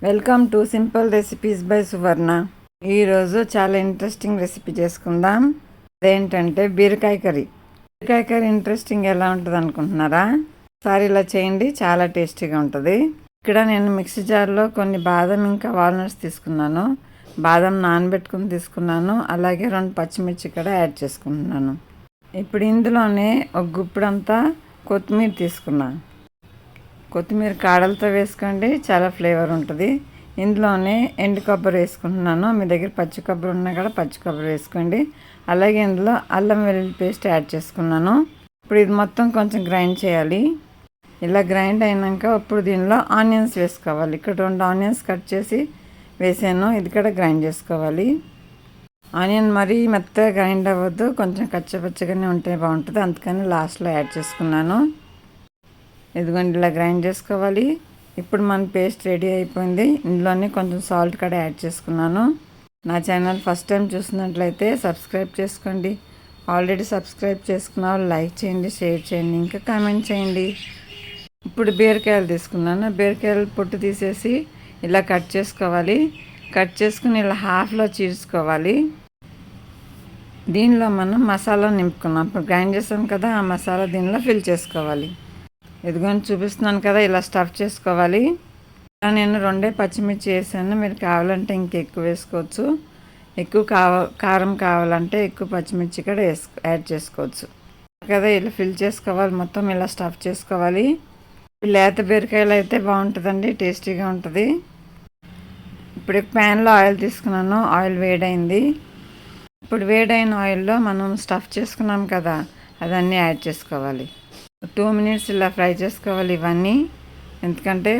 Welcome to simple recipes by Suvarna. ఈరోజు చాలా interesting recipe చేసుకుందాం. అదేంటంటే బీరకాయ కర్రీ. బీరకాయ కర్రీ ఇంట్రెస్టింగ్ ఎలా ఉంటుంది అనుకుంటున్నారా? ఒకసారి ఇలా చేయండి, చాలా టేస్టీగా ఉంటుంది. ఇక్కడ నేను మిక్సీ జార్లో కొన్ని బాదం ఇంకా వాల్నట్స్ తీసుకున్నాను. బాదం నానబెట్టుకుని తీసుకున్నాను. అలాగే 2 పచ్చిమిర్చి కూడా యాడ్ చేసుకుంటున్నాను. ఇప్పుడు ఇందులోనే ఒక గుప్పుడంతా కొత్తిమీర తీసుకున్నాను. కొత్తిమీర కాడలతో వేసుకోండి, చాలా ఫ్లేవర్ ఉంటుంది. ఇందులోనే ఎండు కొబ్బరి వేసుకుంటున్నాను. మీ దగ్గర పచ్చి కొబ్బరి ఉన్నా కూడా పచ్చి కొబ్బరి వేసుకోండి. అలాగే ఇందులో అల్లం వెల్లుల్లి పేస్ట్ యాడ్ చేసుకున్నాను. ఇప్పుడు ఇది మొత్తం కొంచెం గ్రైండ్ చేయాలి. ఇలా గ్రైండ్ అయినాక ఇప్పుడు దీనిలో ఆనియన్స్ వేసుకోవాలి. ఇక్కడ 2 ఆనియన్స్ కట్ చేసి వేసాను. ఇది కూడా గ్రైండ్ చేసుకోవాలి. ఆనియన్ మరీ మెత్తగా గ్రైండ్ అవ్వద్దు, కొంచెం కచ్చపచ్చగానే ఉంటే బాగుంటుంది. అందుకని లాస్ట్లో యాడ్ చేసుకున్నాను. ఇదిగోండి, ఇలా గ్రైండ్ చేసుకోవాలి. ఇప్పుడు మన పేస్ట్ రెడీ అయిపోయింది. ఇందులోనే కొంచెం సాల్ట్ కూడా యాడ్ చేసుకున్నాను. నా ఛానల్ ఫస్ట్ టైం చూసినట్లయితే సబ్స్క్రైబ్ చేసుకోండి. ఆల్రెడీ సబ్స్క్రైబ్ చేసుకున్న వాళ్ళు లైక్ చేయండి, షేర్ చేయండి, ఇంకా కామెంట్ చేయండి. ఇప్పుడు బీరకాయలు తీసుకున్నాను. బీరకాయలు పొట్టు తీసేసి ఇలా కట్ చేసుకోవాలి. కట్ చేసుకుని ఇలా హాఫ్లో చీల్చుకోవాలి. దీనిలో మనం మసాలా నింపుకున్నాం. ఇప్పుడు గ్రైండ్ చేసాం కదా, ఆ మసాలా దీనిలో ఫిల్ చేసుకోవాలి. ఇదిగోని చూపిస్తున్నాను కదా, ఇలా స్టఫ్ చేసుకోవాలి. నేను 2 పచ్చిమిర్చి వేసాను. మీరు కావాలంటే ఇంకెక్కువ వేసుకోవచ్చు. ఎక్కువ కారం కావాలంటే ఎక్కువ పచ్చిమిర్చి కూడా యాడ్ చేసుకోవచ్చు కదా. ఇలా ఫిల్ చేసుకోవాలి, మొత్తం ఇలా స్టఫ్ చేసుకోవాలి. లేత బీరకాయలు అయితే బాగుంటుందండి, టేస్టీగా ఉంటుంది. ఇప్పుడు ప్యాన్లో ఆయిల్ తీసుకున్నాను. ఆయిల్ వేడైంది. ఇప్పుడు వేడైన ఆయిల్లో మనం స్టఫ్ చేసుకున్నాం కదా, అదన్నీ యాడ్ చేసుకోవాలి. 2 మినిట్స్ ఇలా ఫ్రై చేసుకోవాలి ఇవన్నీ. ఎందుకంటే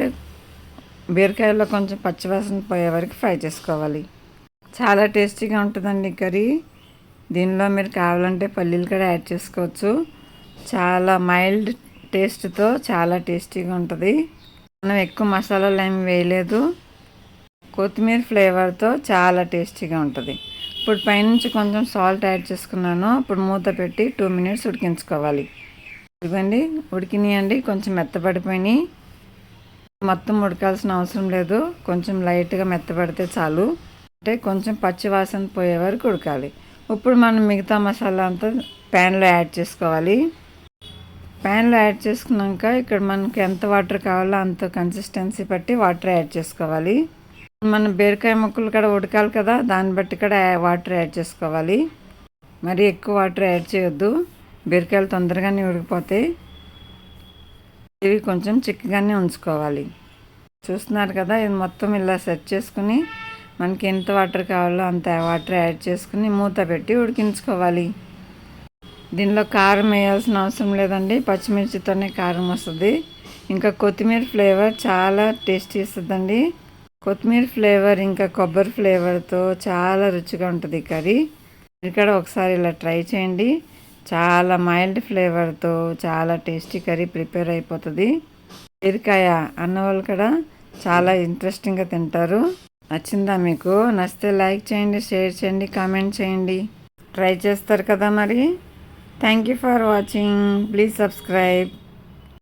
బీరకాయలో కొంచెం పచ్చివాసన పోయే వరకు ఫ్రై చేసుకోవాలి. చాలా టేస్టీగా ఉంటుందండి కర్రీ. దీనిలో మీరు కావాలంటే పల్లీలు కూడా యాడ్ చేసుకోవచ్చు. చాలా మైల్డ్ టేస్ట్తో చాలా టేస్టీగా ఉంటుంది. మనం ఎక్కువ మసాలాలు ఏమి వేయలేదు. కొత్తిమీర ఫ్లేవర్తో చాలా టేస్టీగా ఉంటుంది. ఇప్పుడు పైనుంచి కొంచెం సాల్ట్ యాడ్ చేసుకున్నాను. ఇప్పుడు మూత పెట్టి 2 మినిట్స్ ఉడికించుకోవాలి. ఇవ్వండి, ఉడికినాయండి, కొంచెం మెత్తపడిపోయినాయి. మొత్తం ఉడకాల్సిన అవసరం లేదు, కొంచెం లైట్గా మెత్తపడితే చాలు. అంటే కొంచెం పచ్చి వాసన పోయే వరకు ఉడకాలి. ఇప్పుడు మనం మిగతా మసాలా అంతా ప్యాన్లో యాడ్ చేసుకోవాలి. ప్యాన్లో యాడ్ చేసుకున్నాక ఇక్కడ మనకి ఎంత వాటర్ కావాలో అంత కన్సిస్టెన్సీ బట్టి వాటర్ యాడ్ చేసుకోవాలి. మనం బీరకాయ ముక్కలు కూడా ఉడకాలి కదా, దాన్ని బట్టి కూడా వాటర్ యాడ్ చేసుకోవాలి. మరి ఎక్కువ వాటర్ యాడ్ చేయొద్దు, బీరకాయలు తొందరగానే ఉడికిపోతాయి. ఇవి కొంచెం చిక్కగానే ఉంచుకోవాలి. చూస్తున్నారు కదా, ఇది మొత్తం ఇలా సెట్ చేసుకుని మనకి ఎంత వాటర్ కావాలో అంత వాటర్ యాడ్ చేసుకుని మూత పెట్టి ఉడికించుకోవాలి. దీనిలో కారం వేయాల్సిన అవసరం లేదండి, పచ్చిమిర్చితోనే కారం వస్తుంది. ఇంకా కొత్తిమీర ఫ్లేవర్ చాలా టేస్టీ ఇస్తుందండి. కొత్తిమీర ఫ్లేవర్ ఇంకా కొబ్బరి ఫ్లేవర్తో చాలా రుచిగా ఉంటుంది కర్రీ. ఇక్కడ ఒకసారి ఇలా ట్రై చేయండి. చాలా మైల్డ్ ఫ్లేవర్తో చాలా టేస్టీ కర్రీ ప్రిపేర్ అయిపోతుంది. బీరకాయ అన్నవాళ్ళు కూడా చాలా ఇంట్రెస్టింగ్గా తింటారు. నచ్చిందా మీకు? నచ్చితే లైక్ చేయండి, షేర్ చేయండి, కామెంట్ చేయండి. ట్రై చేస్తారు కదా మరి. Thank you for watching. Please subscribe.